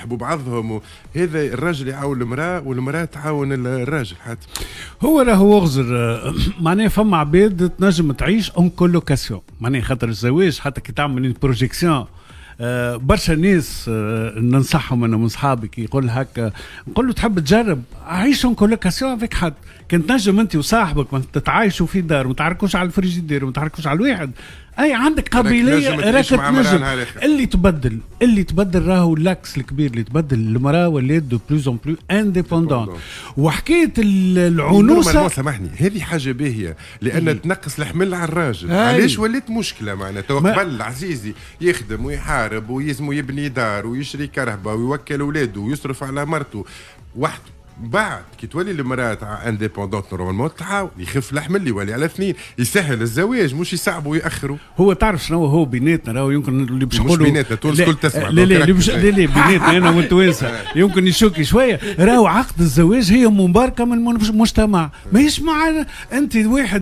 يحبوا بعضهم، هذا الراجل يعاون المراه والمراه تعاون الراجل حتى. هو راهو اغزر معناها فما عباد تنجم تعيش اون كولوكاسيون، معناها خاطر الزواج حتى كي تعمل بروجيكسيون برشا ناس ننصحهم انا من صحابك يقول هكا، نقول له تحب تجرب عيش اون كولوكاسيون افيك حد، كنت تنجم انت وصاحبك ما تتعايشوا في دار وما تعركوش على الفريجيدير وما تعركوش على الواحد، اي عندك قابليه راك تنجم اللي تبدل راهو اللاكس الكبير اللي تبدل المراه ولات دو بلوز اون بلو انديبوندون. وحكايه العنوسه سامحني هذه حاجه باهيه لان تنقص الحمل على الراجل. علاش ولات مشكله معناتها قبل عزيزي يخدم ويحارب ويزمو يبني دار ويشري كرهبه ويوكل اولاده ويصرف على مرته وحده، بعد كي تولي المراه انديبوندونت نورمالمون تعاون يخف الحمل يولي على اثنين، يسهل الزواج مش يصعبوا ويأخروا. هو تعرف شنو هو بيناتنا راهو يمكن اللي باش نقولوا مش بيناتنا تونس كل تسمع لا بيناتنا انا والتوانسه يمكن يشوكي شويه، راهو عقد الزواج هي مباركه من المجتمع، ماهيش مع انت واحد